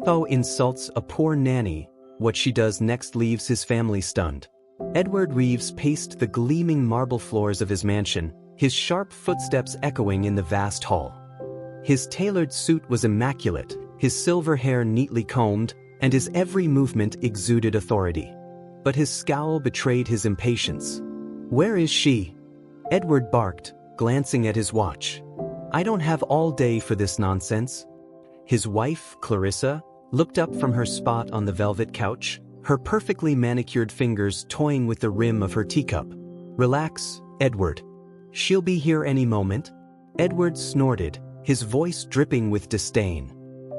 Poe insults a poor nanny. What she does next leaves his family stunned. Edward Reeves paced the gleaming marble floors of his mansion, his sharp footsteps echoing in the vast hall. His tailored suit was immaculate, his silver hair neatly combed, and his every movement exuded authority. But his scowl betrayed his impatience. "Where is she?" Edward barked, glancing at his watch. "I don't have all day for this nonsense." His wife, Clarissa, looked up from her spot on the velvet couch, her perfectly manicured fingers toying with the rim of her teacup. "Relax, Edward. She'll be here any moment." Edward snorted, his voice dripping with disdain.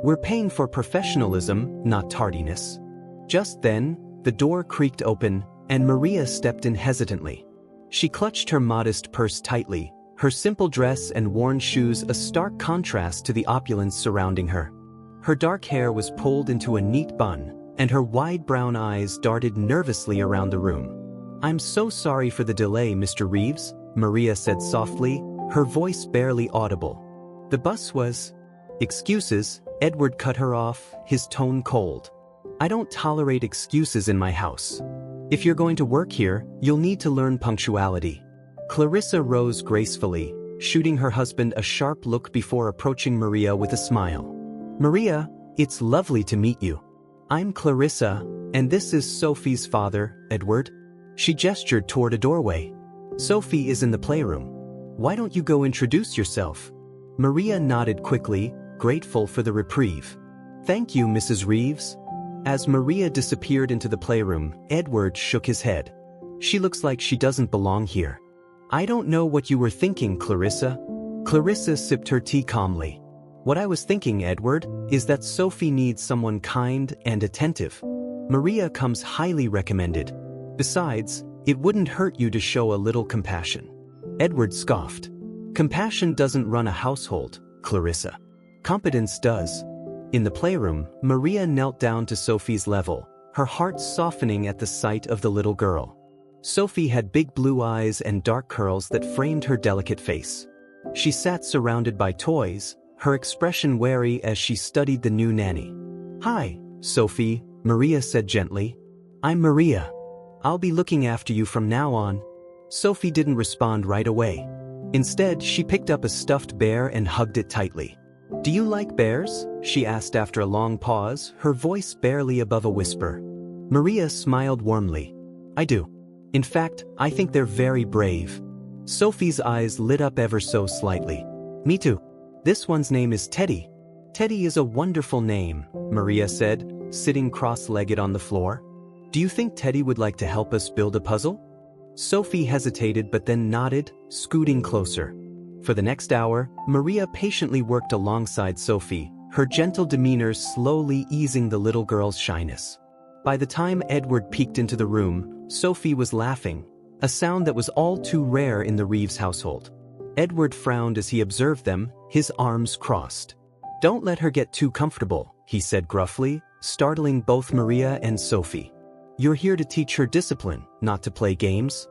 "We're paying for professionalism, not tardiness." Just then, the door creaked open, and Maria stepped in hesitantly. She clutched her modest purse tightly, her simple dress and worn shoes a stark contrast to the opulence surrounding her. Her dark hair was pulled into a neat bun, and her wide brown eyes darted nervously around the room. "I'm so sorry for the delay, Mr. Reeves," Maria said softly, her voice barely audible. "The bus was—" "Excuses," Edward cut her off, his tone cold. "I don't tolerate excuses in my house. If you're going to work here, you'll need to learn punctuality." Clarissa rose gracefully, shooting her husband a sharp look before approaching Maria with a smile. "Maria, it's lovely to meet you. I'm Clarissa, and this is Sophie's father, Edward." She gestured toward a doorway. "Sophie is in the playroom. Why don't you go introduce yourself?" Maria nodded quickly, grateful for the reprieve. "Thank you, Mrs. Reeves." As Maria disappeared into the playroom, Edward shook his head. "She looks like she doesn't belong here." "I don't know what you were thinking, Clarissa." Clarissa sipped her tea calmly. "What I was thinking, Edward, is that Sophie needs someone kind and attentive. Maria comes highly recommended. Besides, it wouldn't hurt you to show a little compassion." Edward scoffed. "Compassion doesn't run a household, Clarissa. Competence does." In the playroom, Maria knelt down to Sophie's level, her heart softening at the sight of the little girl. Sophie had big blue eyes and dark curls that framed her delicate face. She sat surrounded by toys, her expression wary as she studied the new nanny. "Hi, Sophie," Maria said gently. "I'm Maria. I'll be looking after you from now on." Sophie didn't respond right away. Instead, she picked up a stuffed bear and hugged it tightly. "Do you like bears?" she asked after a long pause, her voice barely above a whisper. Maria smiled warmly. "I do. In fact, I think they're very brave." Sophie's eyes lit up ever so slightly. "Me too. This one's name is Teddy." "Teddy is a wonderful name," Maria said, sitting cross-legged on the floor. "Do you think Teddy would like to help us build a puzzle?" Sophie hesitated but then nodded, scooting closer. For the next hour, Maria patiently worked alongside Sophie, her gentle demeanor slowly easing the little girl's shyness. By the time Edward peeked into the room, Sophie was laughing, a sound that was all too rare in the Reeves household. Edward frowned as he observed them, his arms crossed. "Don't let her get too comfortable," he said gruffly, startling both Maria and Sophie. "You're here to teach her discipline, not to play games."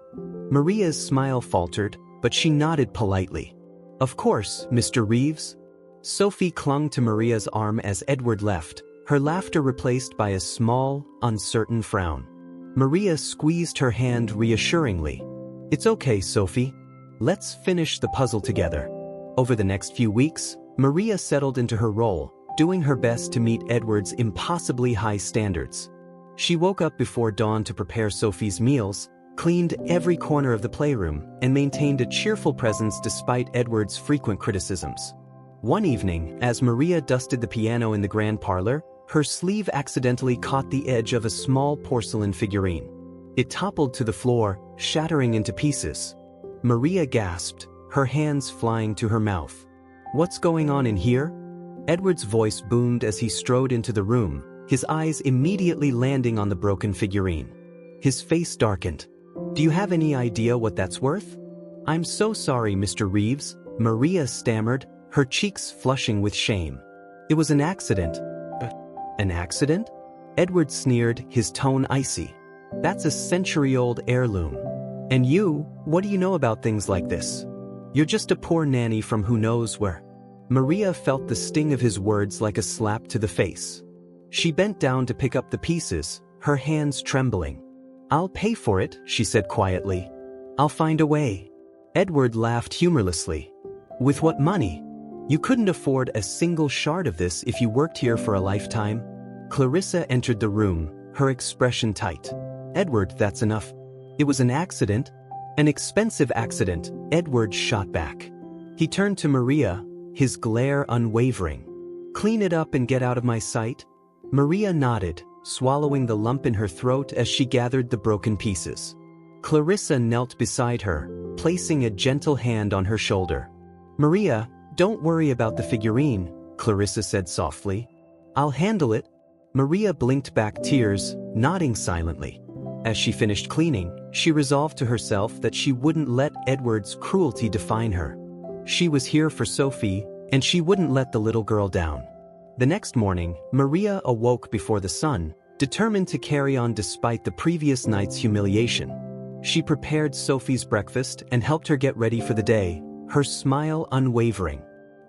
Maria's smile faltered, but she nodded politely. "Of course, Mr. Reeves." Sophie clung to Maria's arm as Edward left, her laughter replaced by a small, uncertain frown. Maria squeezed her hand reassuringly. "It's okay, Sophie. Let's finish the puzzle together." Over the next few weeks, Maria settled into her role, doing her best to meet Edward's impossibly high standards. She woke up before dawn to prepare Sophie's meals, cleaned every corner of the playroom, and maintained a cheerful presence despite Edward's frequent criticisms. One evening, as Maria dusted the piano in the grand parlor, her sleeve accidentally caught the edge of a small porcelain figurine. It toppled to the floor, shattering into pieces. Maria gasped, her hands flying to her mouth. "What's going on in here?" Edward's voice boomed as he strode into the room, his eyes immediately landing on the broken figurine. His face darkened. "Do you have any idea what that's worth?" "I'm so sorry, Mr. Reeves," Maria stammered, her cheeks flushing with shame. "It was an accident." "An accident?" Edward sneered, his tone icy. "That's a century-old heirloom. And you, what do you know about things like this? You're just a poor nanny from who knows where." Maria felt the sting of his words like a slap to the face. She bent down to pick up the pieces, her hands trembling. "I'll pay for it," she said quietly. "I'll find a way." Edward laughed humorlessly. "With what money? You couldn't afford a single shard of this if you worked here for a lifetime." Clarissa entered the room, her expression tight. "Edward, that's enough. It was an accident. An expensive accident," Edward shot back. He turned to Maria, his glare unwavering. "Clean it up and get out of my sight." Maria nodded, swallowing the lump in her throat as she gathered the broken pieces. Clarissa knelt beside her, placing a gentle hand on her shoulder. "Maria, don't worry about the figurine," Clarissa said softly. "I'll handle it." Maria blinked back tears, nodding silently. As she finished cleaning, she resolved to herself that she wouldn't let Edward's cruelty define her. She was here for Sophie, and she wouldn't let the little girl down. The next morning, Maria awoke before the sun, determined to carry on despite the previous night's humiliation. She prepared Sophie's breakfast and helped her get ready for the day, her smile unwavering.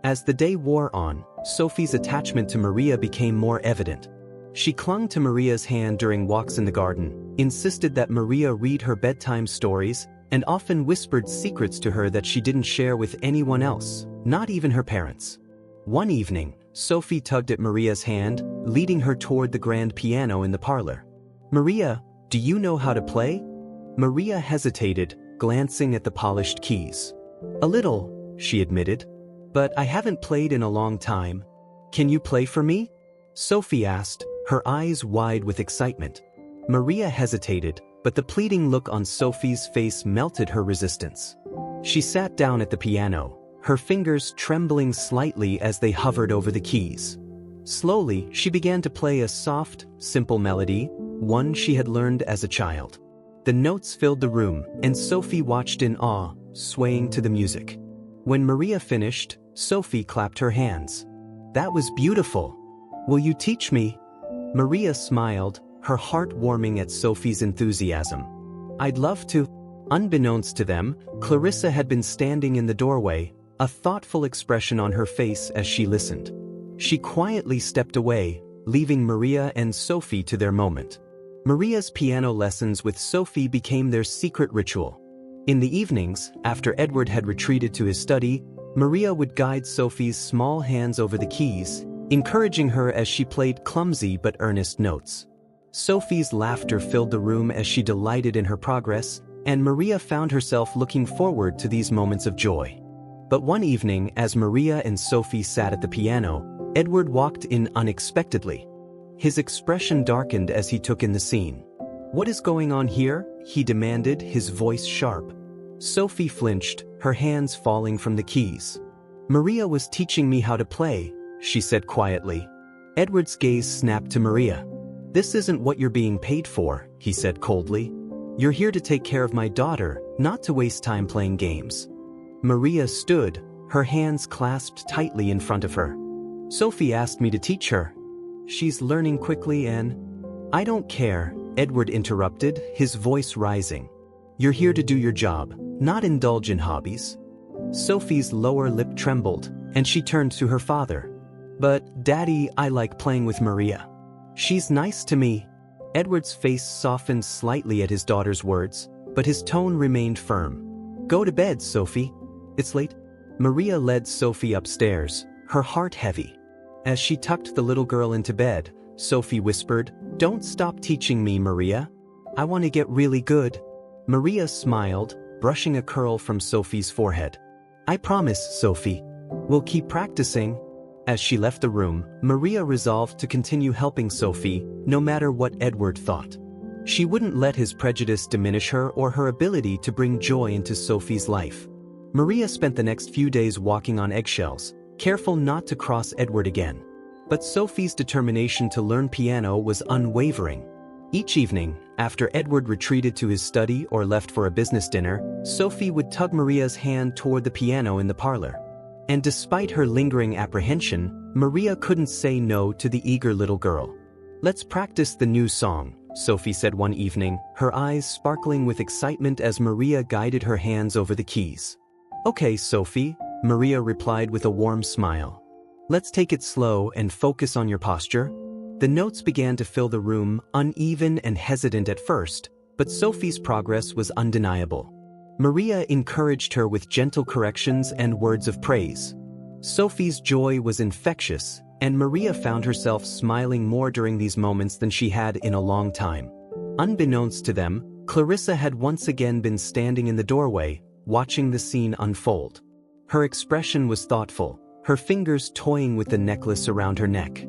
As the day wore on, Sophie's attachment to Maria became more evident. She clung to Maria's hand during walks in the garden, insisted that Maria read her bedtime stories, and often whispered secrets to her that she didn't share with anyone else, not even her parents. One evening, Sophie tugged at Maria's hand, leading her toward the grand piano in the parlor. "Maria, do you know how to play?" Maria hesitated, glancing at the polished keys. "A little," she admitted. "But I haven't played in a long time." "Can you play for me?" Sophie asked, her eyes wide with excitement. Maria hesitated, but the pleading look on Sophie's face melted her resistance. She sat down at the piano, her fingers trembling slightly as they hovered over the keys. Slowly, she began to play a soft, simple melody, one she had learned as a child. The notes filled the room, and Sophie watched in awe, swaying to the music. When Maria finished, Sophie clapped her hands. "That was beautiful. Will you teach me?" Maria smiled, her heart warming at Sophie's enthusiasm. "I'd love to." Unbeknownst to them, Clarissa had been standing in the doorway, a thoughtful expression on her face as she listened. She quietly stepped away, leaving Maria and Sophie to their moment. Maria's piano lessons with Sophie became their secret ritual. In the evenings, after Edward had retreated to his study, Maria would guide Sophie's small hands over the keys, encouraging her as she played clumsy but earnest notes. Sophie's laughter filled the room as she delighted in her progress, and Maria found herself looking forward to these moments of joy. But one evening, as Maria and Sophie sat at the piano, Edward walked in unexpectedly. His expression darkened as he took in the scene. "What is going on here?" he demanded, his voice sharp. Sophie flinched, her hands falling from the keys. "Maria was teaching me how to play," she said quietly. Edward's gaze snapped to Maria. "This isn't what you're being paid for," he said coldly. "You're here to take care of my daughter, not to waste time playing games." Maria stood, her hands clasped tightly in front of her. "Sophie asked me to teach her. She's learning quickly and—" "I don't care," Edward interrupted, his voice rising. "You're here to do your job, not indulge in hobbies." Sophie's lower lip trembled, and she turned to her father. "But, Daddy, I like playing with Maria. She's nice to me." Edward's face softened slightly at his daughter's words, but his tone remained firm. "Go to bed, Sophie. It's late." Maria led Sophie upstairs, her heart heavy. As she tucked the little girl into bed, Sophie whispered, "Don't stop teaching me, Maria. I want to get really good." Maria smiled, brushing a curl from Sophie's forehead. "I promise, Sophie. We'll keep practicing." As she left the room, Maria resolved to continue helping Sophie, no matter what Edward thought. She wouldn't let his prejudice diminish her or her ability to bring joy into Sophie's life. Maria spent the next few days walking on eggshells, careful not to cross Edward again. But Sophie's determination to learn piano was unwavering. Each evening, after Edward retreated to his study or left for a business dinner, Sophie would tug Maria's hand toward the piano in the parlor. And despite her lingering apprehension, Maria couldn't say no to the eager little girl. "Let's practice the new song," Sophie said one evening, her eyes sparkling with excitement as Maria guided her hands over the keys. "Okay, Sophie," Maria replied with a warm smile. "Let's take it slow and focus on your posture." The notes began to fill the room, uneven and hesitant at first, but Sophie's progress was undeniable. Maria encouraged her with gentle corrections and words of praise. Sophie's joy was infectious, and Maria found herself smiling more during these moments than she had in a long time. Unbeknownst to them, Clarissa had once again been standing in the doorway, watching the scene unfold. Her expression was thoughtful, her fingers toying with the necklace around her neck.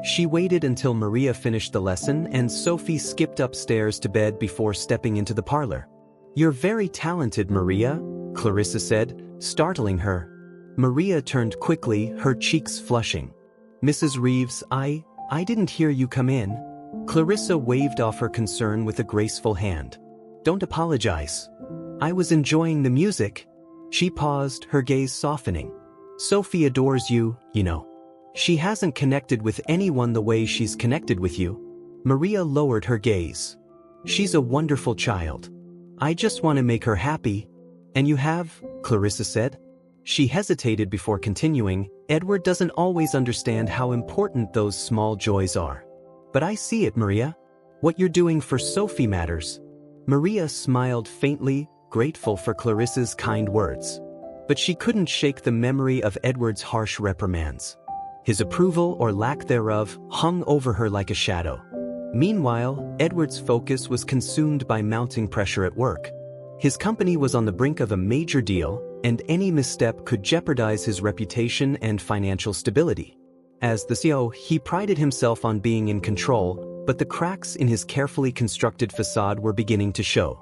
She waited until Maria finished the lesson and Sophie skipped upstairs to bed before stepping into the parlor. "You're very talented, Maria," Clarissa said, startling her. Maria turned quickly, her cheeks flushing. "Mrs. Reeves, I didn't hear you come in." Clarissa waved off her concern with a graceful hand. "Don't apologize. I was enjoying the music." She paused, her gaze softening. "Sophie adores you, you know. She hasn't connected with anyone the way she's connected with you." Maria lowered her gaze. "She's a wonderful child. I just want to make her happy." "And you have?" Clarissa said. She hesitated before continuing. "Edward doesn't always understand how important those small joys are. But I see it, Maria. What you're doing for Sophie matters." Maria smiled faintly, grateful for Clarissa's kind words. But she couldn't shake the memory of Edward's harsh reprimands. His approval or lack thereof hung over her like a shadow. Meanwhile, Edward's focus was consumed by mounting pressure at work. His company was on the brink of a major deal, and any misstep could jeopardize his reputation and financial stability. As the CEO, he prided himself on being in control, but the cracks in his carefully constructed facade were beginning to show.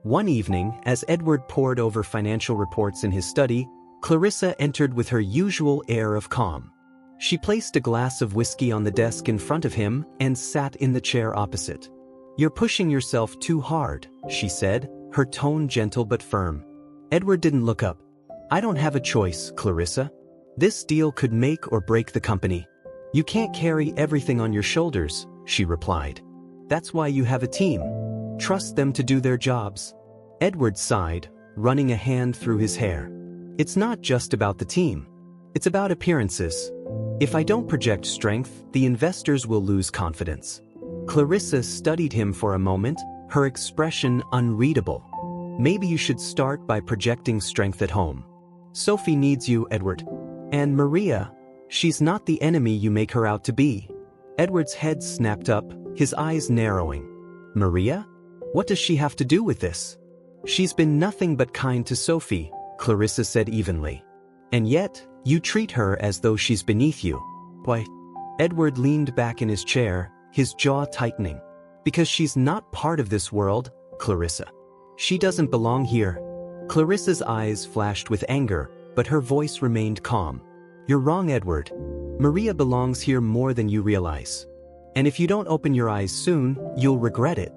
One evening, as Edward pored over financial reports in his study, Clarissa entered with her usual air of calm. She placed a glass of whiskey on the desk in front of him and sat in the chair opposite. "You're pushing yourself too hard," she said, her tone gentle but firm. Edward didn't look up. "I don't have a choice, Clarissa. This deal could make or break the company. You can't carry everything on your shoulders," she replied. "That's why you have a team. Trust them to do their jobs." Edward sighed, running a hand through his hair. "It's not just about the team. It's about appearances. If I don't project strength, the investors will lose confidence." Clarissa studied him for a moment, her expression unreadable. "Maybe you should start by projecting strength at home. Sophie needs you, Edward. And Maria, she's not the enemy you make her out to be." Edward's head snapped up, his eyes narrowing. "Maria? What does she have to do with this?" "She's been nothing but kind to Sophie," Clarissa said evenly. "And yet, you treat her as though she's beneath you." "Why?" Edward leaned back in his chair, his jaw tightening. "Because she's not part of this world, Clarissa. She doesn't belong here." Clarissa's eyes flashed with anger, but her voice remained calm. "You're wrong, Edward. Maria belongs here more than you realize. And if you don't open your eyes soon, you'll regret it."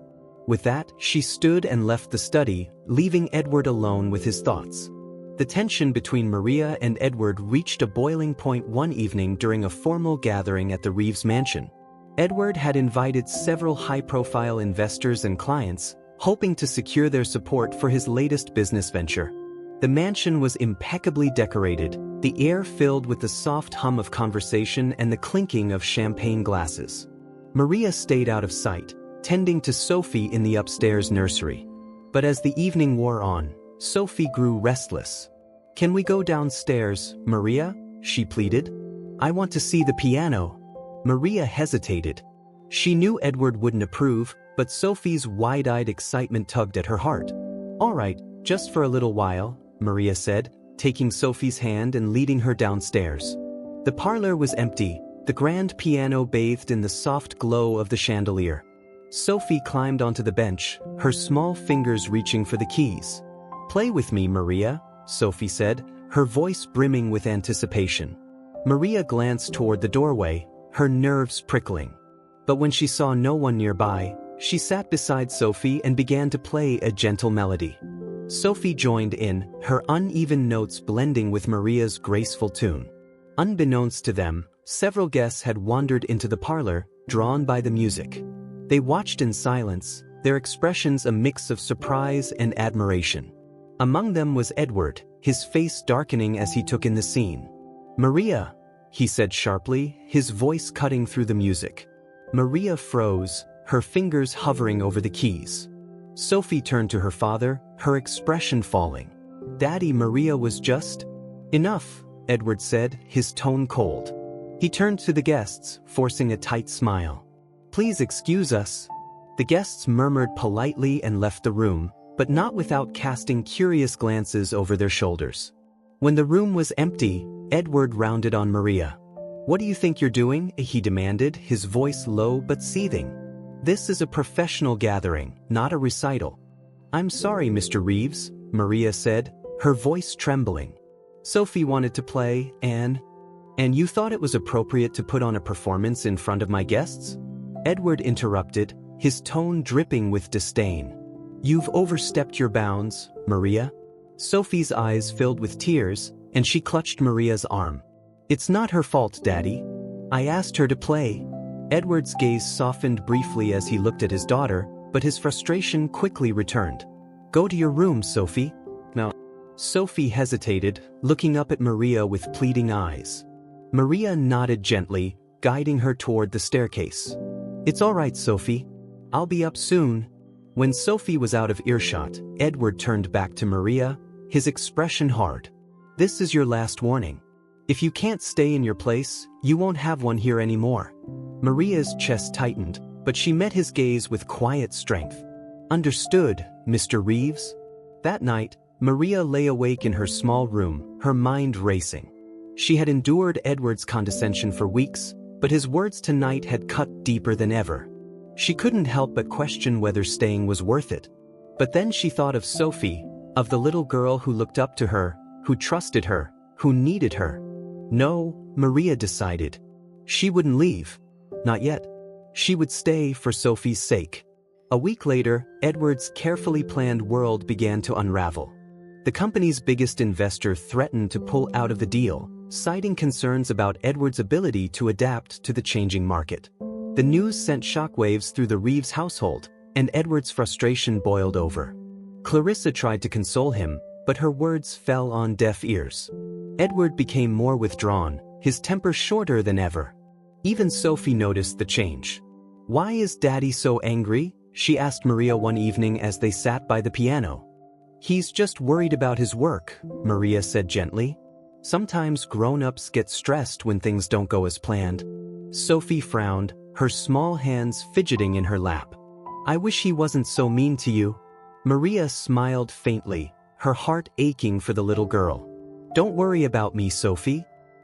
With that, she stood and left the study, leaving Edward alone with his thoughts. The tension between Maria and Edward reached a boiling point one evening during a formal gathering at the Reeves mansion. Edward had invited several high-profile investors and clients, hoping to secure their support for his latest business venture. The mansion was impeccably decorated, the air filled with the soft hum of conversation and the clinking of champagne glasses. Maria stayed out of sight, tending to Sophie in the upstairs nursery. But as the evening wore on, Sophie grew restless. "Can we go downstairs, Maria?" she pleaded. "I want to see the piano." Maria hesitated. She knew Edward wouldn't approve, but Sophie's wide-eyed excitement tugged at her heart. "All right, just for a little while," Maria said, taking Sophie's hand and leading her downstairs. The parlor was empty, the grand piano bathed in the soft glow of the chandelier. Sophie climbed onto the bench, her small fingers reaching for the keys. "Play with me, Maria," Sophie said, her voice brimming with anticipation. Maria glanced toward the doorway, her nerves prickling. But when she saw no one nearby, she sat beside Sophie and began to play a gentle melody. Sophie joined in, her uneven notes blending with Maria's graceful tune. Unbeknownst to them, several guests had wandered into the parlor, drawn by the music. They watched in silence, their expressions a mix of surprise and admiration. Among them was Edward, his face darkening as he took in the scene. "Maria," he said sharply, his voice cutting through the music. Maria froze, her fingers hovering over the keys. Sophie turned to her father, her expression falling. "Daddy, Maria was just..." "Enough," Edward said, his tone cold. He turned to the guests, forcing a tight smile. "Please excuse us." The guests murmured politely and left the room, but not without casting curious glances over their shoulders. When the room was empty, Edward rounded on Maria. "What do you think you're doing?" he demanded, his voice low but seething. "This is a professional gathering, not a recital." "I'm sorry, Mr. Reeves," Maria said, her voice trembling. "Sophie wanted to play, and you thought it was appropriate to put on a performance in front of my guests?" Edward interrupted, his tone dripping with disdain. "You've overstepped your bounds, Maria." Sophie's eyes filled with tears, and she clutched Maria's arm. "It's not her fault, Daddy. I asked her to play." Edward's gaze softened briefly as he looked at his daughter, but his frustration quickly returned. "Go to your room, Sophie." "No." Sophie hesitated, looking up at Maria with pleading eyes. Maria nodded gently, guiding her toward the staircase. "It's all right, Sophie. I'll be up soon." When Sophie was out of earshot, Edward turned back to Maria, his expression hard. "This is your last warning. If you can't stay in your place, you won't have one here anymore." Maria's chest tightened, but she met his gaze with quiet strength. "Understood, Mr. Reeves." That night, Maria lay awake in her small room, her mind racing. She had endured Edward's condescension for weeks, but his words tonight had cut deeper than ever. She couldn't help but question whether staying was worth it. But then she thought of Sophie, of the little girl who looked up to her, who trusted her, who needed her. No, Maria decided. She wouldn't leave. Not yet. She would stay for Sophie's sake. A week later, Edward's carefully planned world began to unravel. The company's biggest investor threatened to pull out of the deal, citing concerns about Edward's ability to adapt to the changing market. The news sent shockwaves through the Reeves household, and Edward's frustration boiled over. Clarissa tried to console him, but her words fell on deaf ears. Edward became more withdrawn, his temper shorter than ever. Even Sophie noticed the change. "Why is Daddy so angry?" she asked Maria one evening as they sat by the piano. "He's just worried about his work," Maria said gently. "Sometimes grown-ups get stressed when things don't go as planned." Sophie frowned, her small hands fidgeting in her lap. "I wish he wasn't so mean to you." Maria smiled faintly, her heart aching for the little girl. "Don't worry about me, Sophie.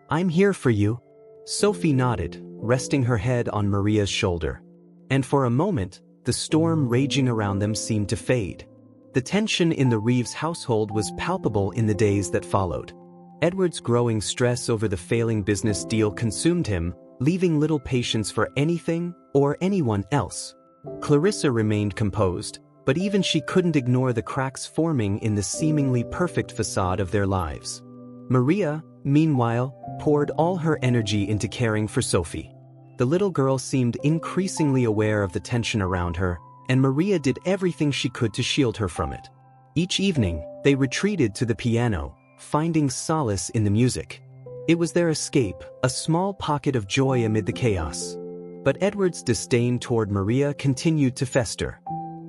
I'm here for you." Sophie nodded, resting her head on Maria's shoulder. And for a moment, the storm raging around them seemed to fade. The tension in the Reeves household was palpable in the days that followed. Edward's growing stress over the failing business deal consumed him, leaving little patience for anything or anyone else. Clarissa remained composed, but even she couldn't ignore the cracks forming in the seemingly perfect facade of their lives. Maria, meanwhile, poured all her energy into caring for Sophie. The little girl seemed increasingly aware of the tension around her, and Maria did everything she could to shield her from it. Each evening, they retreated to the piano, finding solace in the music. It was their escape, a small pocket of joy amid the chaos. But Edward's disdain toward Maria continued to fester.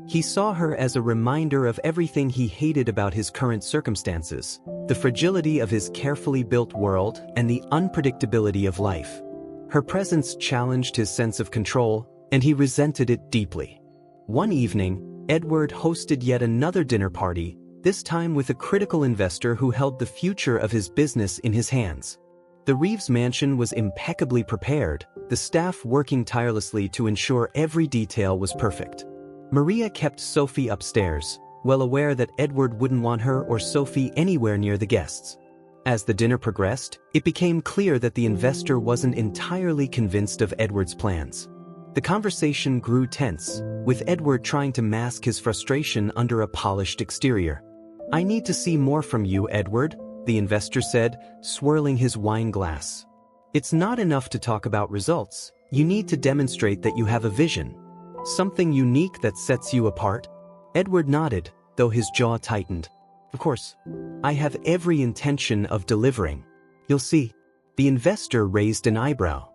He saw her as a reminder of everything he hated about his current circumstances, the fragility of his carefully built world and the unpredictability of life. Her presence challenged his sense of control, and he resented it deeply. One evening, Edward hosted yet another dinner party, this time with a critical investor who held the future of his business in his hands. The Reeves mansion was impeccably prepared, the staff working tirelessly to ensure every detail was perfect. Maria kept Sophie upstairs, well aware that Edward wouldn't want her or Sophie anywhere near the guests. As the dinner progressed, it became clear that the investor wasn't entirely convinced of Edward's plans. The conversation grew tense, with Edward trying to mask his frustration under a polished exterior. "I need to see more from you, Edward," the investor said, swirling his wine glass. "It's not enough to talk about results. You need to demonstrate that you have a vision. Something unique that sets you apart." Edward nodded, though his jaw tightened. "Of course. I have every intention of delivering. You'll see." The investor raised an eyebrow.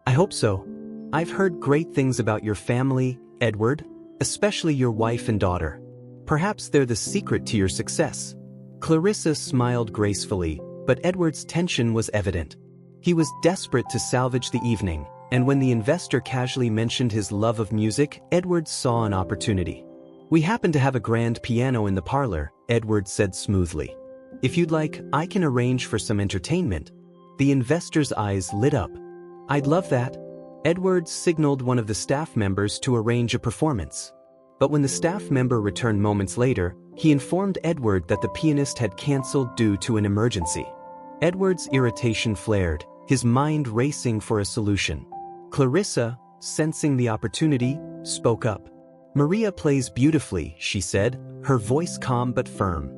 "I hope so. I've heard great things about your family, Edward, especially your wife and daughter. Perhaps they're the secret to your success." Clarissa smiled gracefully, but Edward's tension was evident. He was desperate to salvage the evening, and when the investor casually mentioned his love of music, Edward saw an opportunity. "We happen to have a grand piano in the parlor," Edward said smoothly. "If you'd like, I can arrange for some entertainment." The investor's eyes lit up. "I'd love that." Edward signaled one of the staff members to arrange a performance. But when the staff member returned moments later, he informed Edward that the pianist had canceled due to an emergency. Edward's irritation flared, his mind racing for a solution. Clarissa, sensing the opportunity, spoke up. "Maria plays beautifully," she said, her voice calm but firm.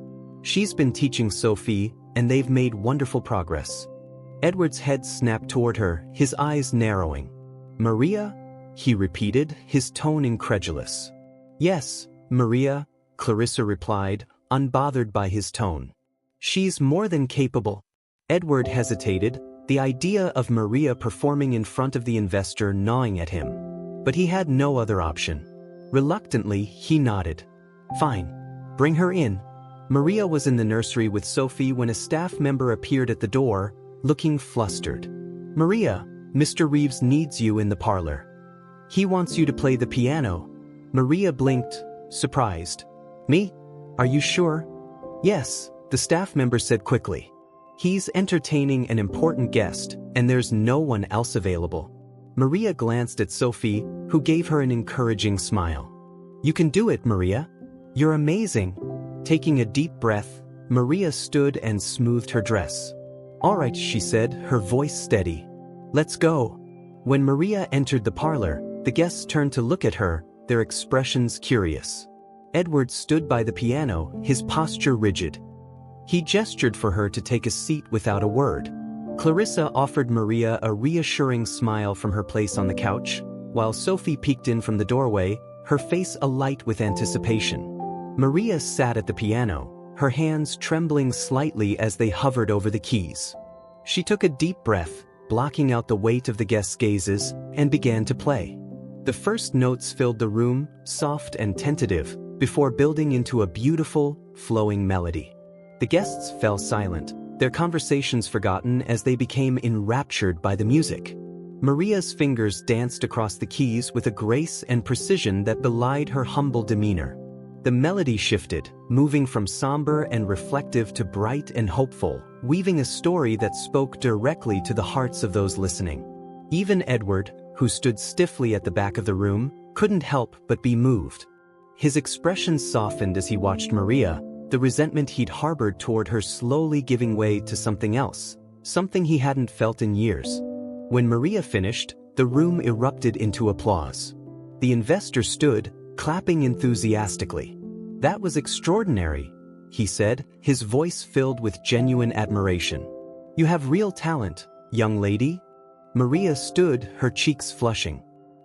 "She's been teaching Sophie, and they've made wonderful progress." Edward's head snapped toward her, his eyes narrowing. "Maria?" he repeated, his tone incredulous. "Yes, Maria," Clarissa replied, unbothered by his tone. "She's more than capable." Edward hesitated, the idea of Maria performing in front of the investor gnawing at him. But he had no other option. Reluctantly, he nodded. "Fine. Bring her in." Maria was in the nursery with Sophie when a staff member appeared at the door, looking flustered. "Maria, Mr. Reeves needs you in the parlor. He wants you to play the piano." Maria blinked, surprised. "Me? Are you sure?" "Yes," the staff member said quickly. "He's entertaining an important guest, and there's no one else available." Maria glanced at Sophie, who gave her an encouraging smile. "You can do it, Maria. You're amazing." Taking a deep breath, Maria stood and smoothed her dress. "All right," she said, her voice steady. "Let's go." When Maria entered the parlor, the guests turned to look at her, their expressions curious. Edward stood by the piano, his posture rigid. He gestured for her to take a seat without a word. Clarissa offered Maria a reassuring smile from her place on the couch, while Sophie peeked in from the doorway, her face alight with anticipation. Maria sat at the piano, her hands trembling slightly as they hovered over the keys. She took a deep breath, blocking out the weight of the guests' gazes, and began to play. The first notes filled the room, soft and tentative, before building into a beautiful, flowing melody. The guests fell silent, their conversations forgotten as they became enraptured by the music. Maria's fingers danced across the keys with a grace and precision that belied her humble demeanor. The melody shifted, moving from somber and reflective to bright and hopeful, weaving a story that spoke directly to the hearts of those listening. Even Edward, who stood stiffly at the back of the room, couldn't help but be moved. His expression softened as he watched Maria, the resentment he'd harbored toward her slowly giving way to something else, something he hadn't felt in years. When Maria finished, the room erupted into applause. The investor stood, clapping enthusiastically. "That was extraordinary," he said, his voice filled with genuine admiration. "You have real talent, young lady." Maria stood, her cheeks flushing.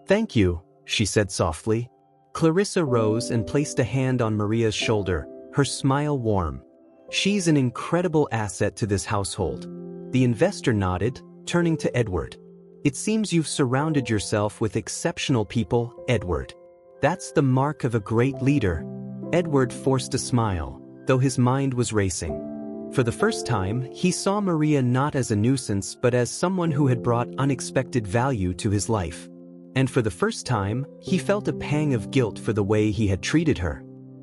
"Thank you," she said softly. Clarissa rose and placed a hand on Maria's shoulder, her smile warm. "She's an incredible asset to this household." The investor nodded, turning to Edward. "It seems you've surrounded yourself with exceptional people, Edward. That's the mark of a great leader." Edward forced a smile, though his mind was racing. For the first time, he saw Maria not as a nuisance but as someone who had brought unexpected value to his life. And for the first time, he felt a pang of guilt for the way he had treated her.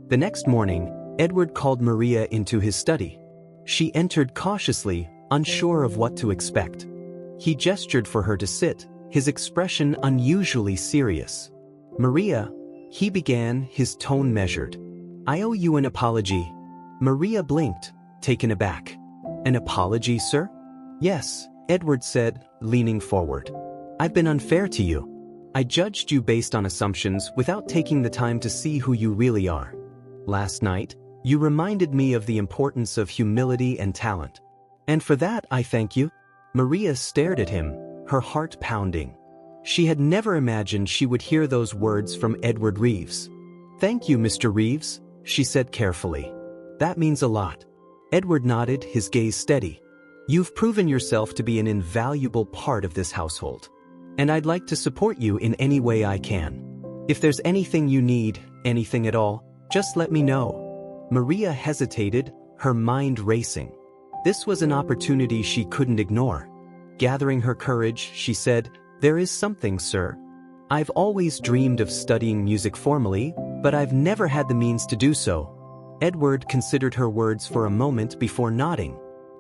The next morning, Edward called Maria into his study. She entered cautiously, unsure of what to expect. He gestured for her to sit, his expression unusually serious. "Maria," he began, his tone measured. "I owe you an apology." Maria blinked, taken aback. "An apology, sir?" "Yes," Edward said, leaning forward. "I've been unfair to you. I judged you based on assumptions without taking the time to see who you really are. Last night, you reminded me of the importance of humility and talent. And for that, I thank you." Maria stared at him, her heart pounding. She had never imagined she would hear those words from Edward Reeves. "Thank you, Mr. Reeves," she said carefully. "That means a lot." Edward nodded, his gaze steady. "You've proven yourself to be an invaluable part of this household." and I'd like to support you in any way I can. If there's anything you need, anything at all, just let me know." Maria hesitated, her mind racing. This was an opportunity she couldn't ignore. Gathering her courage, she said, "There is something, sir. I've always dreamed of studying music formally, but I've never had the means to do so." Edward considered her words for a moment before nodding.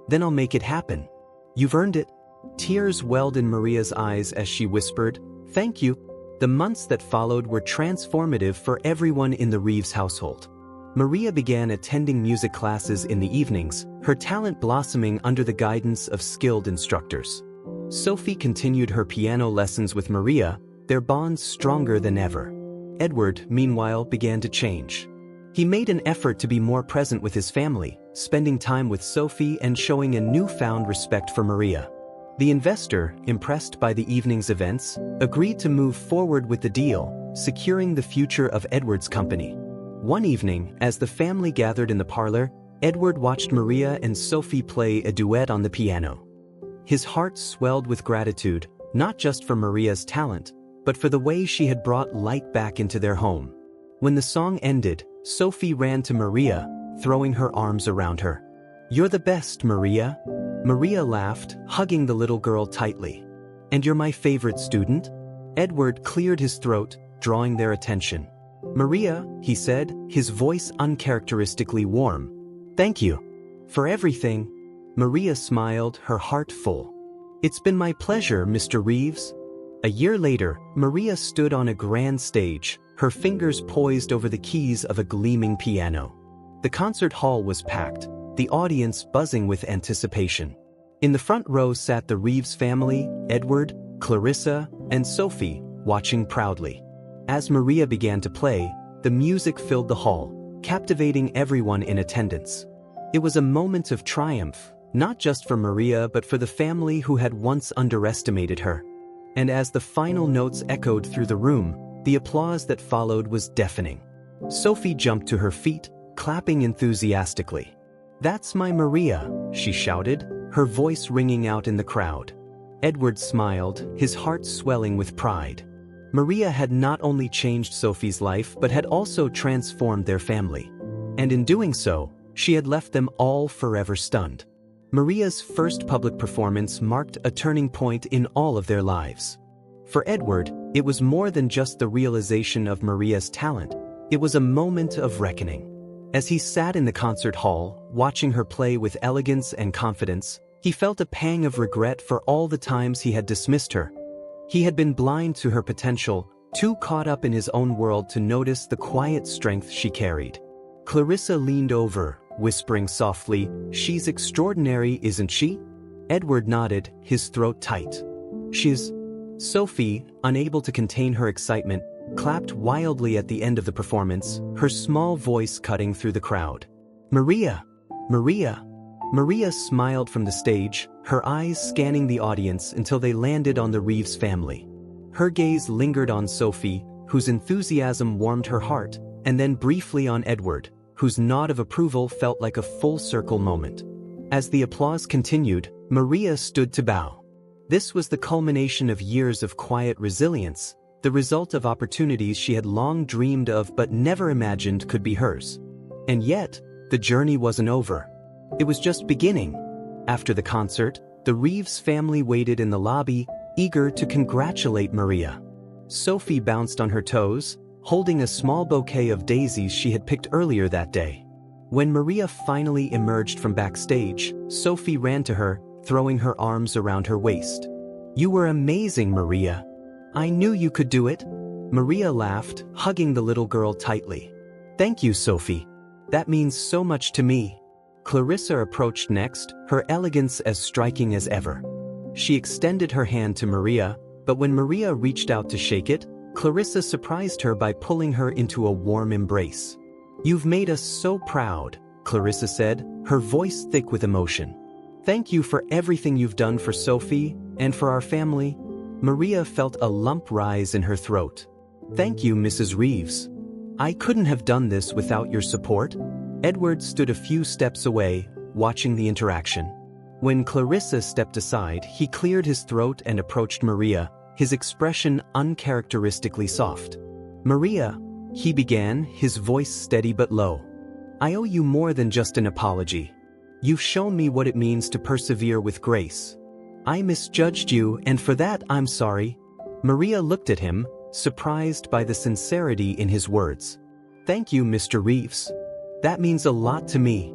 "Then I'll make it happen. You've earned it." Tears welled in Maria's eyes as she whispered, "Thank you." The months that followed were transformative for everyone in the Reeves household. Maria began attending music classes in the evenings, her talent blossoming under the guidance of skilled instructors. Sophie continued her piano lessons with Maria, their bonds stronger than ever. Edward, meanwhile, began to change. He made an effort to be more present with his family, spending time with Sophie and showing a newfound respect for Maria. The investor, impressed by the evening's events, agreed to move forward with the deal, securing the future of Edward's company. One evening, as the family gathered in the parlor, Edward watched Maria and Sophie play a duet on the piano. His heart swelled with gratitude, not just for Maria's talent, but for the way she had brought light back into their home. When the song ended, Sophie ran to Maria, throwing her arms around her. "You're the best, Maria." Maria laughed, hugging the little girl tightly. "And you're my favorite student?" Edward cleared his throat, drawing their attention. "Maria," he said, his voice uncharacteristically warm. "Thank you for everything." Maria smiled, her heart full. "It's been my pleasure, Mr. Reeves." A year later, Maria stood on a grand stage, her fingers poised over the keys of a gleaming piano. The concert hall was packed, the audience buzzing with anticipation. In the front row sat the Reeves family, Edward, Clarissa, and Sophie, watching proudly. As Maria began to play, the music filled the hall, captivating everyone in attendance. It was a moment of triumph, not just for Maria but for the family who had once underestimated her. And as the final notes echoed through the room, the applause that followed was deafening. Sophie jumped to her feet, clapping enthusiastically. "That's my Maria," she shouted, her voice ringing out in the crowd. Edward smiled, his heart swelling with pride. Maria had not only changed Sophie's life but had also transformed their family. And in doing so, she had left them all forever stunned. Maria's first public performance marked a turning point in all of their lives. For Edward, it was more than just the realization of Maria's talent, it was a moment of reckoning. As he sat in the concert hall, watching her play with elegance and confidence, he felt a pang of regret for all the times he had dismissed her. He had been blind to her potential, too caught up in his own world to notice the quiet strength she carried. Clarissa leaned over, whispering softly, "She's extraordinary, isn't she?" Edward nodded, his throat tight. "She's..." Sophie, unable to contain her excitement, clapped wildly at the end of the performance, her small voice cutting through the crowd. "Maria! Maria!" Maria smiled from the stage, her eyes scanning the audience until they landed on the Reeves family. Her gaze lingered on Sophie, whose enthusiasm warmed her heart, and then briefly on Edward, whose nod of approval felt like a full-circle moment. As the applause continued, Maria stood to bow. This was the culmination of years of quiet resilience, the result of opportunities she had long dreamed of but never imagined could be hers. And yet, the journey wasn't over. It was just beginning. After the concert, the Reeves family waited in the lobby, eager to congratulate Maria. Sophie bounced on her toes, holding a small bouquet of daisies she had picked earlier that day. When Maria finally emerged from backstage, Sophie ran to her, throwing her arms around her waist. "You were amazing, Maria. I knew you could do it." Maria laughed, hugging the little girl tightly. "Thank you, Sophie. That means so much to me." Clarissa approached next, her elegance as striking as ever. She extended her hand to Maria, but when Maria reached out to shake it, Clarissa surprised her by pulling her into a warm embrace. "You've made us so proud," Clarissa said, her voice thick with emotion. "Thank you for everything you've done for Sophie and for our family." Maria felt a lump rise in her throat. "Thank you, Mrs. Reeves. I couldn't have done this without your support." Edward stood a few steps away, watching the interaction. When Clarissa stepped aside, he cleared his throat and approached Maria, his expression uncharacteristically soft. "Maria," he began, his voice steady but low. "I owe you more than just an apology. You've shown me what it means to persevere with grace. I misjudged you, and for that I'm sorry." Maria looked at him, surprised by the sincerity in his words. "Thank you, Mr. Reeves. That means a lot to me."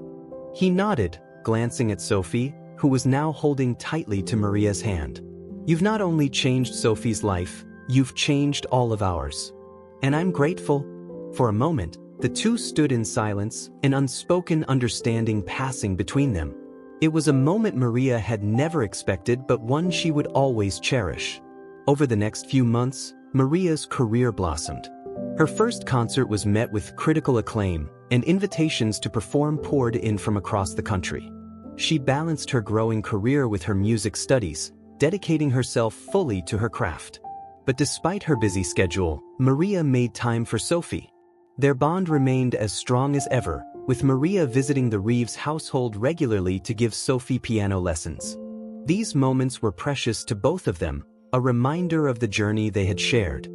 He nodded, glancing at Sophie, who was now holding tightly to Maria's hand. "You've not only changed Sophie's life, you've changed all of ours. And I'm grateful." For a moment, the two stood in silence, an unspoken understanding passing between them. It was a moment Maria had never expected, but one she would always cherish. Over the next few months, Maria's career blossomed. Her first concert was met with critical acclaim, and invitations to perform poured in from across the country. She balanced her growing career with her music studies, dedicating herself fully to her craft. But despite her busy schedule, Maria made time for Sophie. Their bond remained as strong as ever, with Maria visiting the Reeves household regularly to give Sophie piano lessons. These moments were precious to both of them, a reminder of the journey they had shared.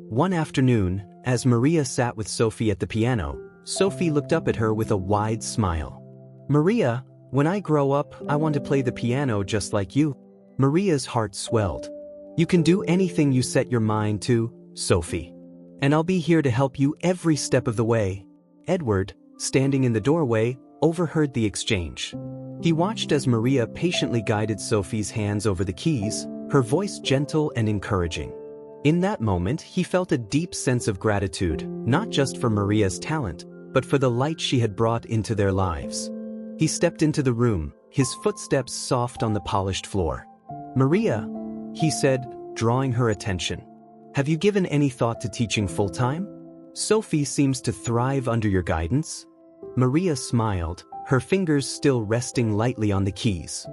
One afternoon, as Maria sat with Sophie at the piano, Sophie looked up at her with a wide smile. "Maria, when I grow up, I want to play the piano just like you." Maria's heart swelled. "You can do anything you set your mind to, Sophie. And I'll be here to help you every step of the way." Edward, standing in the doorway, overheard the exchange. He watched as Maria patiently guided Sophie's hands over the keys, her voice gentle and encouraging. In that moment, he felt a deep sense of gratitude, not just for Maria's talent, but for the light she had brought into their lives. He stepped into the room, his footsteps soft on the polished floor. "Maria," he said, drawing her attention. "Have you given any thought to teaching full-time? Sophie seems to thrive under your guidance." Maria smiled, her fingers still resting lightly on the keys.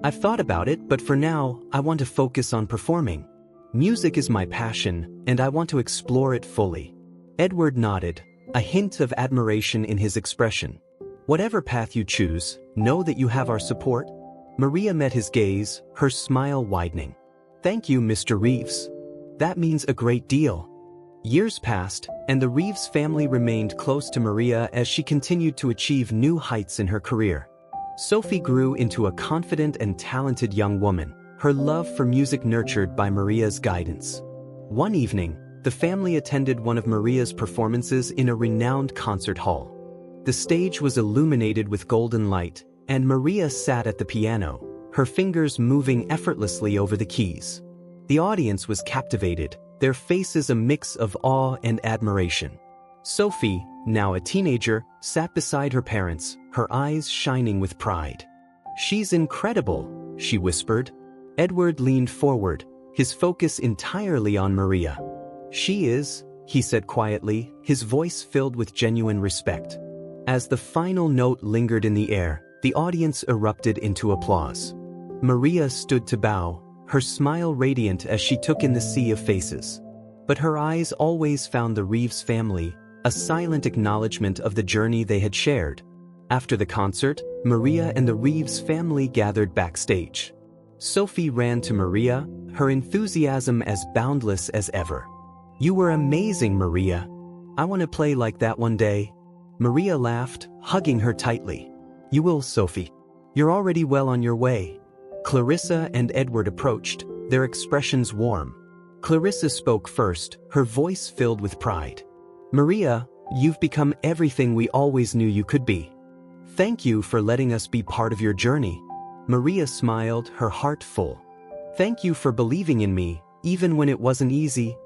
"I've thought about it, but for now, I want to focus on performing. Music is my passion, and I want to explore it fully." Edward nodded, a hint of admiration in his expression. "Whatever path you choose, know that you have our support." Maria met his gaze, her smile widening. "Thank you, Mr. Reeves. That means a great deal." Years passed, and the Reeves family remained close to Maria as she continued to achieve new heights in her career. Sophie grew into a confident and talented young woman, her love for music nurtured by Maria's guidance. One evening, the family attended one of Maria's performances in a renowned concert hall. The stage was illuminated with golden light, and Maria sat at the piano, her fingers moving effortlessly over the keys. The audience was captivated, their faces a mix of awe and admiration. Sophie, now a teenager, sat beside her parents, her eyes shining with pride. "She's incredible," she whispered. Edward leaned forward, his focus entirely on Maria. "She is," he said quietly, his voice filled with genuine respect. As the final note lingered in the air, the audience erupted into applause. Maria stood to bow, her smile radiant as she took in the sea of faces. But her eyes always found the Reeves family, a silent acknowledgement of the journey they had shared. After the concert, Maria and the Reeves family gathered backstage. Sophie ran to Maria, her enthusiasm as boundless as ever. "You were amazing, Maria. I want to play like that one day." Maria laughed, hugging her tightly. "You will, Sophie. You're already well on your way." Clarissa and Edward approached, their expressions warm. Clarissa spoke first, her voice filled with pride. "Maria, you've become everything we always knew you could be. Thank you for letting us be part of your journey." Maria smiled, her heart full. "Thank you for believing in me, even when it wasn't easy."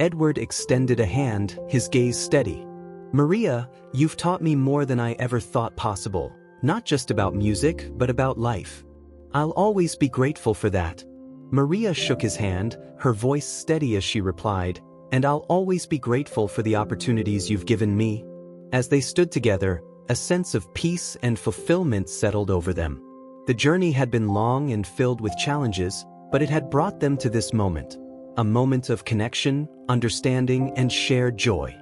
Edward extended a hand, his gaze steady. "Maria, you've taught me more than I ever thought possible, not just about music, but about life. I'll always be grateful for that." Maria shook his hand, her voice steady as she replied, "And I'll always be grateful for the opportunities you've given me." As they stood together, a sense of peace and fulfillment settled over them. The journey had been long and filled with challenges, but it had brought them to this moment. A moment of connection, understanding, and shared joy.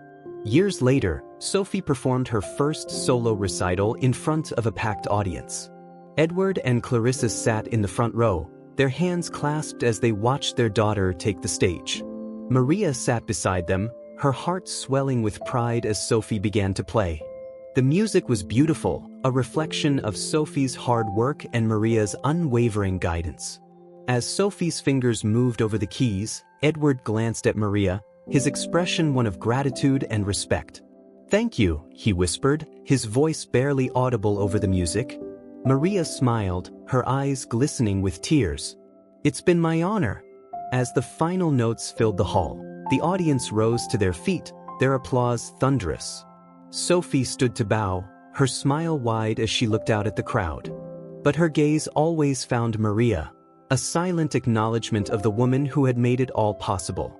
Years later, Sophie performed her first solo recital in front of a packed audience. Edward and Clarissa sat in the front row, their hands clasped as they watched their daughter take the stage. Maria sat beside them, her heart swelling with pride as Sophie began to play. The music was beautiful, a reflection of Sophie's hard work and Maria's unwavering guidance. As Sophie's fingers moved over the keys, Edward glanced at Maria, his expression one of gratitude and respect. "Thank you," he whispered, his voice barely audible over the music. Maria smiled, her eyes glistening with tears. "It's been my honor." As the final notes filled the hall, the audience rose to their feet, their applause thunderous. Sophie stood to bow, her smile wide as she looked out at the crowd. But her gaze always found Maria, a silent acknowledgement of the woman who had made it all possible.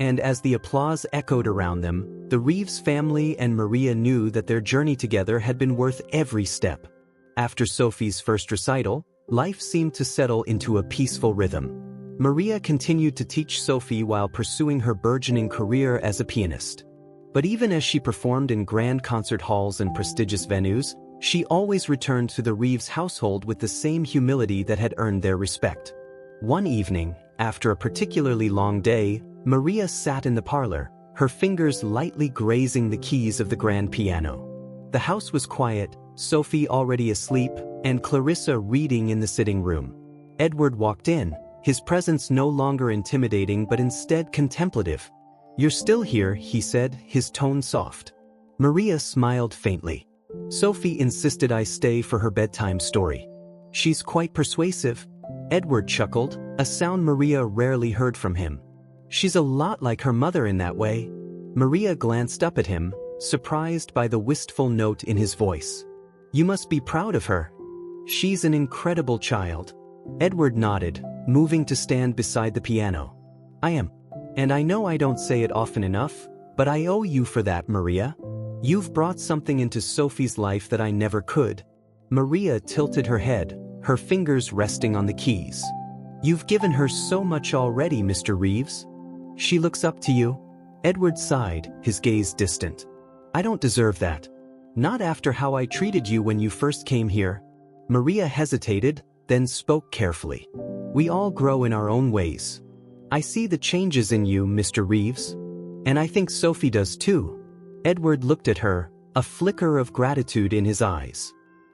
And as the applause echoed around them, the Reeves family and Maria knew that their journey together had been worth every step. After Sophie's first recital, life seemed to settle into a peaceful rhythm. Maria continued to teach Sophie while pursuing her burgeoning career as a pianist. But even as she performed in grand concert halls and prestigious venues, she always returned to the Reeves household with the same humility that had earned their respect. One evening, after a particularly long day, Maria sat in the parlor, her fingers lightly grazing the keys of the grand piano. The house was quiet, Sophie already asleep, and Clarissa reading in the sitting room. Edward walked in, his presence no longer intimidating but instead contemplative. "You're still here," he said, his tone soft. Maria smiled faintly. Sophie insisted I stay for her bedtime story. "She's quite persuasive." Edward chuckled, a sound Maria rarely heard from him. "She's a lot like her mother in that way." Maria glanced up at him, surprised by the wistful note in his voice. "You must be proud of her." "She's an incredible child." Edward nodded, moving to stand beside the piano. "I am. And I know I don't say it often enough, but I owe you for that, Maria. You've brought something into Sophie's life that I never could." Maria tilted her head, her fingers resting on the keys. "You've given her so much already, Mr. Reeves. She looks up to you." Edward sighed, his gaze distant. "I don't deserve that. Not after how I treated you when you first came here." Maria hesitated, then spoke carefully. "We all grow in our own ways. I see the changes in you, Mr. Reeves. And I think Sophie does too." Edward looked at her, a flicker of gratitude in his eyes.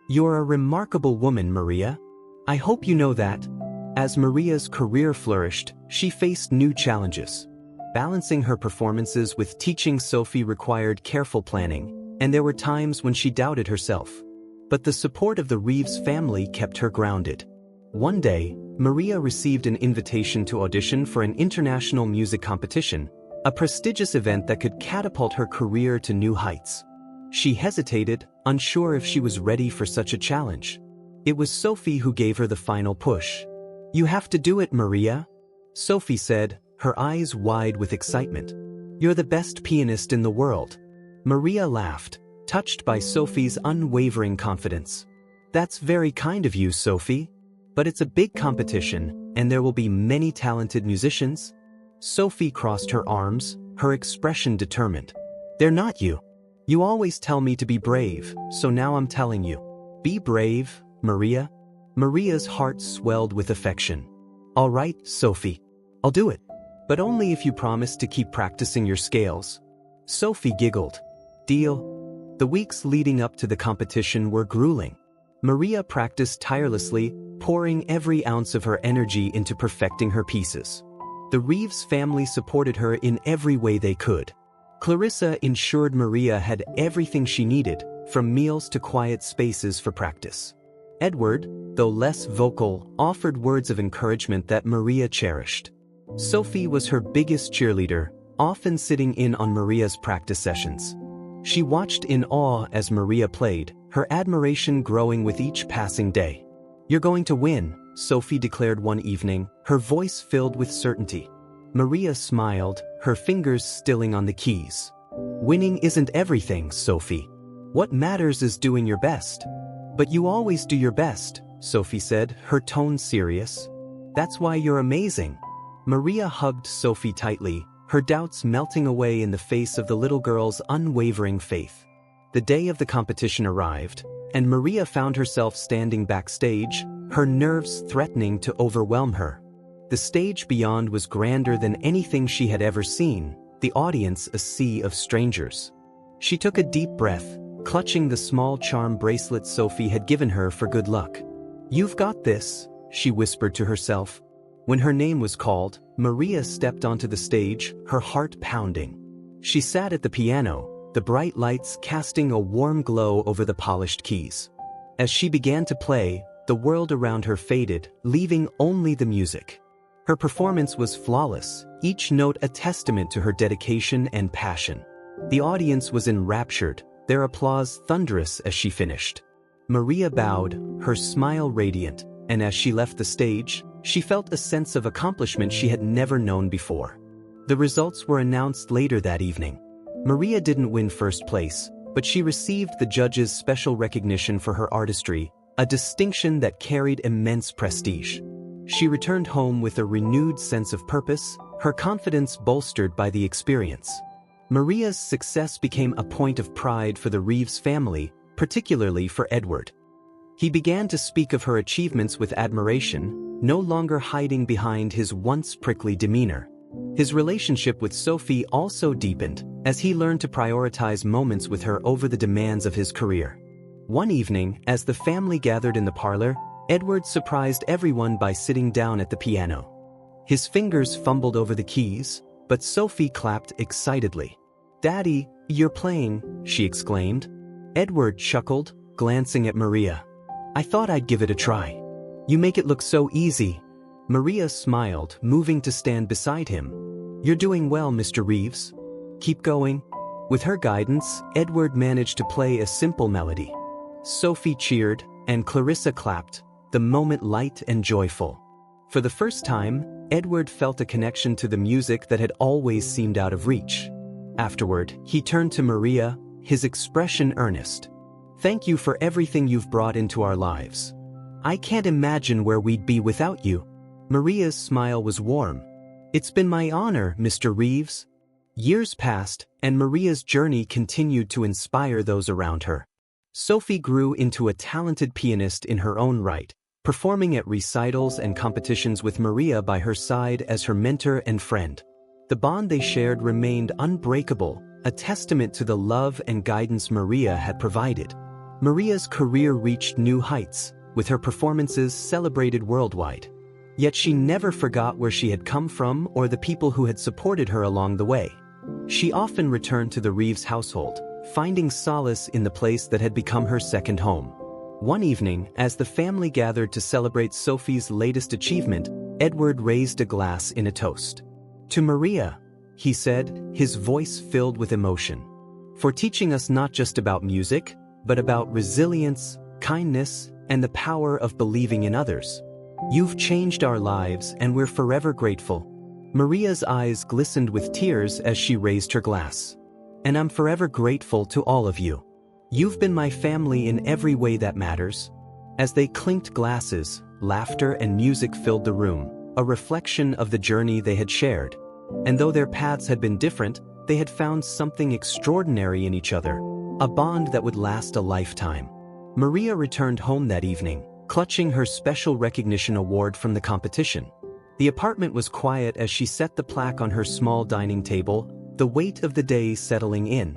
"You're a remarkable woman, Maria. I hope you know that." As Maria's career flourished, she faced new challenges. Balancing her performances with teaching Sophie required careful planning, and there were times when she doubted herself. But the support of the Reeves family kept her grounded. One day, Maria received an invitation to audition for an international music competition, a prestigious event that could catapult her career to new heights. She hesitated, unsure if she was ready for such a challenge. It was Sophie who gave her the final push. "You have to do it, Maria," Sophie said, her eyes wide with excitement. "You're the best pianist in the world." Maria laughed, touched by Sophie's unwavering confidence. "That's very kind of you, Sophie. But it's a big competition, and there will be many talented musicians." Sophie crossed her arms, her expression determined. "They're not you. You always tell me to be brave, so now I'm telling you. Be brave, Maria." Maria's heart swelled with affection. "All right, Sophie. I'll do it. But only if you promise to keep practicing your scales." Sophie giggled. "Deal." The weeks leading up to the competition were grueling. Maria practiced tirelessly, pouring every ounce of her energy into perfecting her pieces. The Reeves family supported her in every way they could. Clarissa ensured Maria had everything she needed, from meals to quiet spaces for practice. Edward, though less vocal, offered words of encouragement that Maria cherished. Sophie was her biggest cheerleader, often sitting in on Maria's practice sessions. She watched in awe as Maria played, her admiration growing with each passing day. "You're going to win," Sophie declared one evening, her voice filled with certainty. Maria smiled, her fingers stilling on the keys. "Winning isn't everything, Sophie. What matters is doing your best." "But you always do your best," Sophie said, her tone serious. "That's why you're amazing." Maria hugged Sophie tightly, her doubts melting away in the face of the little girl's unwavering faith. The day of the competition arrived, and Maria found herself standing backstage, her nerves threatening to overwhelm her. The stage beyond was grander than anything she had ever seen, the audience a sea of strangers. She took a deep breath, clutching the small charm bracelet Sophie had given her for good luck. "You've got this," she whispered to herself. When her name was called, Maria stepped onto the stage, her heart pounding. She sat at the piano, the bright lights casting a warm glow over the polished keys. As she began to play, the world around her faded, leaving only the music. Her performance was flawless, each note a testament to her dedication and passion. The audience was enraptured, their applause thunderous as she finished. Maria bowed, her smile radiant, and as she left the stage, she felt a sense of accomplishment she had never known before. The results were announced later that evening. Maria didn't win first place, but she received the judges' special recognition for her artistry, a distinction that carried immense prestige. She returned home with a renewed sense of purpose, her confidence bolstered by the experience. Maria's success became a point of pride for the Reeves family, particularly for Edward. He began to speak of her achievements with admiration, no longer hiding behind his once prickly demeanor. His relationship with Sophie also deepened, as he learned to prioritize moments with her over the demands of his career. One evening, as the family gathered in the parlor, Edward surprised everyone by sitting down at the piano. His fingers fumbled over the keys, but Sophie clapped excitedly. "Daddy, you're playing," she exclaimed. Edward chuckled, glancing at Maria. "I thought I'd give it a try. You make it look so easy." Maria smiled, moving to stand beside him. "You're doing well, Mr. Reeves. Keep going." With her guidance, Edward managed to play a simple melody. Sophie cheered, and Clarissa clapped, the moment light and joyful. For the first time, Edward felt a connection to the music that had always seemed out of reach. Afterward, he turned to Maria, his expression earnest. "Thank you for everything you've brought into our lives. I can't imagine where we'd be without you." Maria's smile was warm. "It's been my honor, Mr. Reeves." Years passed, and Maria's journey continued to inspire those around her. Sophie grew into a talented pianist in her own right, performing at recitals and competitions with Maria by her side as her mentor and friend. The bond they shared remained unbreakable, a testament to the love and guidance Maria had provided. Maria's career reached new heights, with her performances celebrated worldwide. Yet she never forgot where she had come from or the people who had supported her along the way. She often returned to the Reeves household, finding solace in the place that had become her second home. One evening, as the family gathered to celebrate Sophie's latest achievement, Edward raised a glass in a toast. "To Maria," he said, his voice filled with emotion, "for teaching us not just about music, but about resilience, kindness, and the power of believing in others. You've changed our lives and we're forever grateful." Maria's eyes glistened with tears as she raised her glass. "And I'm forever grateful to all of you. You've been my family in every way that matters." As they clinked glasses, laughter and music filled the room, a reflection of the journey they had shared. And though their paths had been different, they had found something extraordinary in each other, a bond that would last a lifetime. Maria returned home that evening, clutching her special recognition award from the competition. The apartment was quiet as she set the plaque on her small dining table, the weight of the day settling in.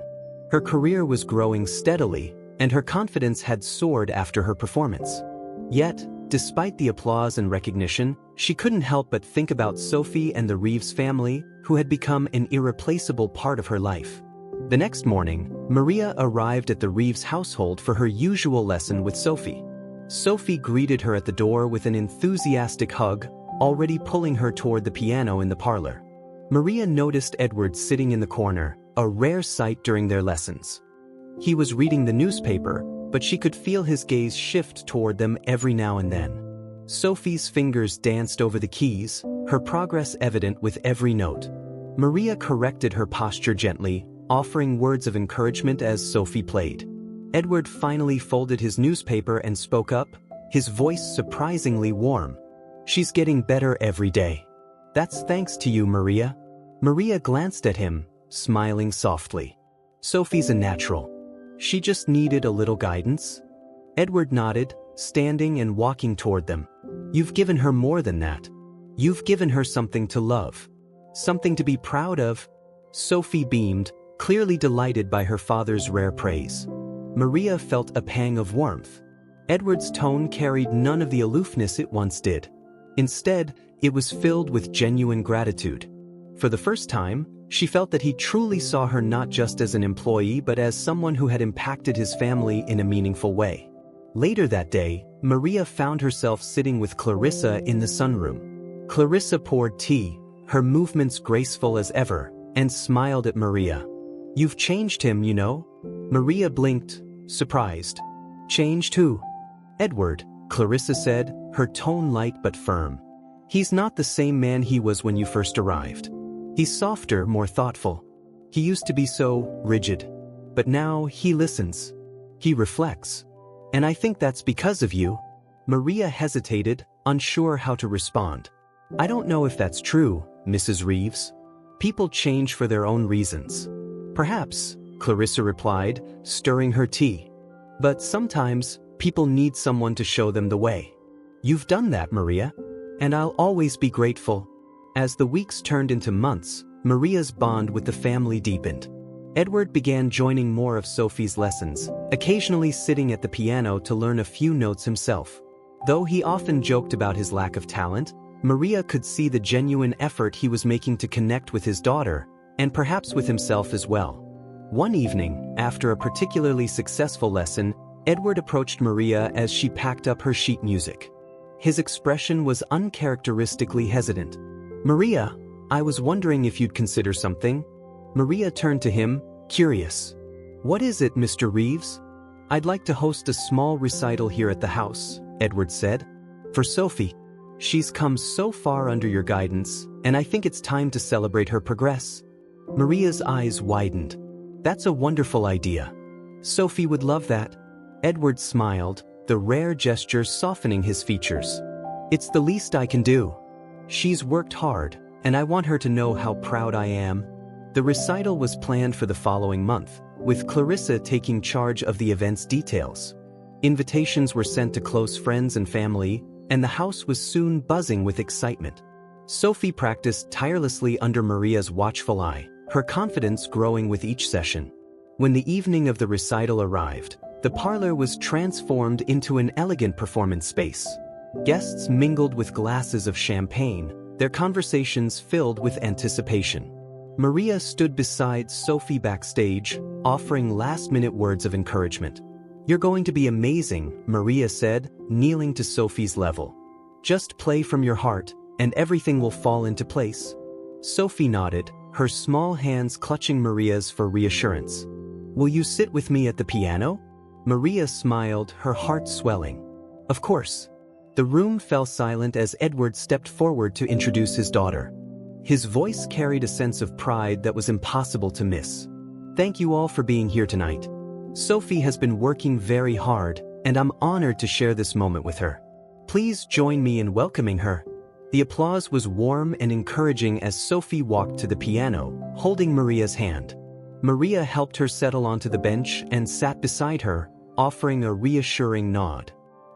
Her career was growing steadily, and her confidence had soared after her performance. Yet, despite the applause and recognition, she couldn't help but think about Sophie and the Reeves family, who had become an irreplaceable part of her life. The next morning, Maria arrived at the Reeves household for her usual lesson with Sophie. Sophie greeted her at the door with an enthusiastic hug, already pulling her toward the piano in the parlor. Maria noticed Edward sitting in the corner, a rare sight during their lessons. He was reading the newspaper, but she could feel his gaze shift toward them every now and then. Sophie's fingers danced over the keys, her progress evident with every note. Maria corrected her posture gently, offering words of encouragement as Sophie played. Edward finally folded his newspaper and spoke up, his voice surprisingly warm. "She's getting better every day. That's thanks to you, Maria." Maria glanced at him, smiling softly. "Sophie's a natural. She just needed a little guidance." Edward nodded, standing and walking toward them. You've given her more than that. You've given her something to love. Something to be proud of. Sophie beamed, clearly delighted by her father's rare praise. Maria felt a pang of warmth. Edward's tone carried none of the aloofness it once did. Instead, it was filled with genuine gratitude. For the first time, she felt that he truly saw her not just as an employee but as someone who had impacted his family in a meaningful way. Later that day, Maria found herself sitting with Clarissa in the sunroom. Clarissa poured tea, her movements graceful as ever, and smiled at Maria. "You've changed him, you know." Maria blinked, surprised. "Changed who?" "Edward," Clarissa said, her tone light but firm. "He's not the same man he was when you first arrived. He's softer, more thoughtful. He used to be so rigid. But now he listens. He reflects. And I think that's because of you." Maria hesitated, unsure how to respond. "I don't know if that's true, Mrs. Reeves. People change for their own reasons." "Perhaps," Clarissa replied, stirring her tea. "But sometimes, people need someone to show them the way. You've done that, Maria. And I'll always be grateful." As the weeks turned into months, Maria's bond with the family deepened. Edward began joining more of Sophie's lessons, occasionally sitting at the piano to learn a few notes himself. Though he often joked about his lack of talent, Maria could see the genuine effort he was making to connect with his daughter, and perhaps with himself as well. One evening, after a particularly successful lesson, Edward approached Maria as she packed up her sheet music. His expression was uncharacteristically hesitant. "Maria, I was wondering if you'd consider something." Maria turned to him, curious. "What is it, Mr. Reeves?" "I'd like to host a small recital here at the house," Edward said. "For Sophie. She's come so far under your guidance, and I think it's time to celebrate her progress." Maria's eyes widened. "That's a wonderful idea. Sophie would love that." Edward smiled, the rare gesture softening his features. "It's the least I can do. She's worked hard, and I want her to know how proud I am." The recital was planned for the following month, with Clarissa taking charge of the event's details. Invitations were sent to close friends and family, and the house was soon buzzing with excitement. Sophie practiced tirelessly under Maria's watchful eye, her confidence growing with each session. When the evening of the recital arrived, the parlor was transformed into an elegant performance space. Guests mingled with glasses of champagne, their conversations filled with anticipation. Maria stood beside Sophie backstage, offering last-minute words of encouragement. "You're going to be amazing," Maria said, kneeling to Sophie's level. "Just play from your heart, and everything will fall into place." Sophie nodded, her small hands clutching Maria's for reassurance. "Will you sit with me at the piano?" Maria smiled, her heart swelling. "Of course." The room fell silent as Edward stepped forward to introduce his daughter. His voice carried a sense of pride that was impossible to miss. "Thank you all for being here tonight. Sophie has been working very hard, and I'm honored to share this moment with her. Please join me in welcoming her." The applause was warm and encouraging as Sophie walked to the piano, holding Maria's hand. Maria helped her settle onto the bench and sat beside her, offering a reassuring nod.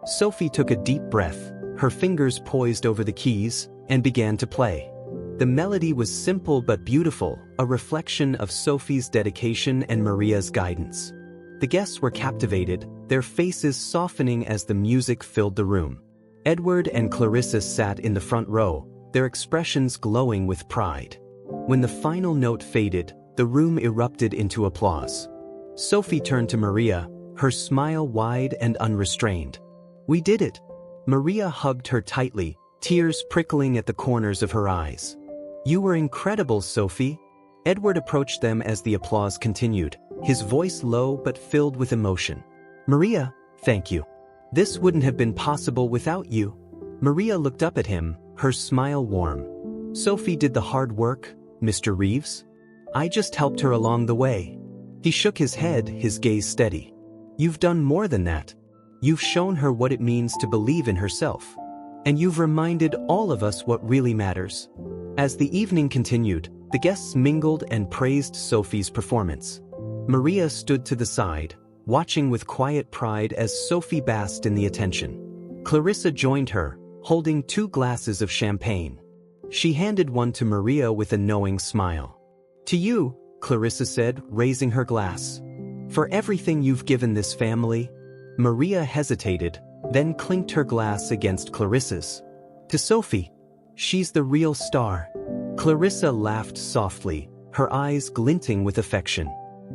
Sophie took a deep breath, her fingers poised over the keys, and began to play. The melody was simple but beautiful, a reflection of Sophie's dedication and Maria's guidance. The guests were captivated, their faces softening as the music filled the room. Edward and Clarissa sat in the front row, their expressions glowing with pride. When the final note faded, the room erupted into applause. Sophie turned to Maria, her smile wide and unrestrained. "We did it." Maria hugged her tightly, tears prickling at the corners of her eyes. "You were incredible, Sophie." Edward approached them as the applause continued, his voice low but filled with emotion. "Maria, thank you. This wouldn't have been possible without you." Maria looked up at him, her smile warm. "Sophie did the hard work, Mr. Reeves. I just helped her along the way." He shook his head, his gaze steady. "You've done more than that. You've shown her what it means to believe in herself. And you've reminded all of us what really matters." As the evening continued, the guests mingled and praised Sophie's performance. Maria stood to the side, watching with quiet pride as Sophie basked in the attention. Clarissa joined her, holding 2 glasses of champagne. She handed one to Maria with a knowing smile. "To you," Clarissa said, raising her glass. "For everything you've given this family." Maria hesitated, then clinked her glass against Clarissa's. "To Sophie. She's the real star." Clarissa laughed softly, her eyes glinting with affection.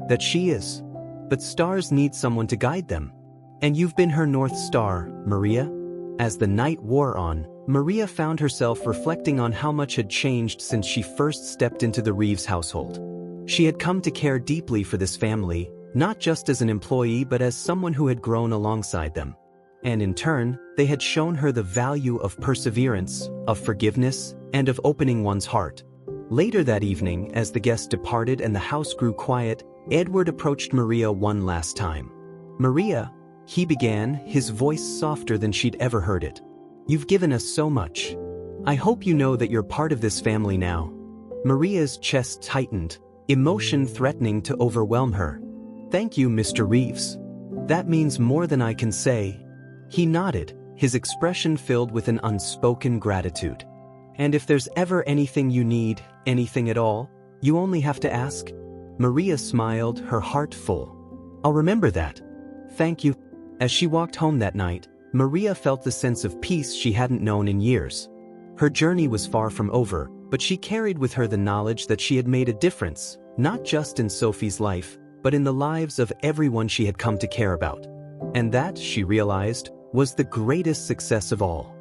"That she is. But stars need someone to guide them. And you've been her North Star, Maria." As the night wore on, Maria found herself reflecting on how much had changed since she first stepped into the Reeves household. She had come to care deeply for this family, not just as an employee but as someone who had grown alongside them. And in turn, they had shown her the value of perseverance, of forgiveness, and of opening one's heart. Later that evening, as the guests departed and the house grew quiet, Edward approached Maria one last time. "Maria," he began, his voice softer than she'd ever heard it. "You've given us so much. I hope you know that you're part of this family now." Maria's chest tightened, emotion threatening to overwhelm her. "Thank you, Mr. Reeves. That means more than I can say." He nodded, his expression filled with an unspoken gratitude. "And if there's ever anything you need, anything at all, you only have to ask." Maria smiled, her heart full. "I'll remember that. Thank you." As she walked home that night, Maria felt the sense of peace she hadn't known in years. Her journey was far from over, but she carried with her the knowledge that she had made a difference, not just in Sophie's life, but in the lives of everyone she had come to care about. And that, she realized, was the greatest success of all.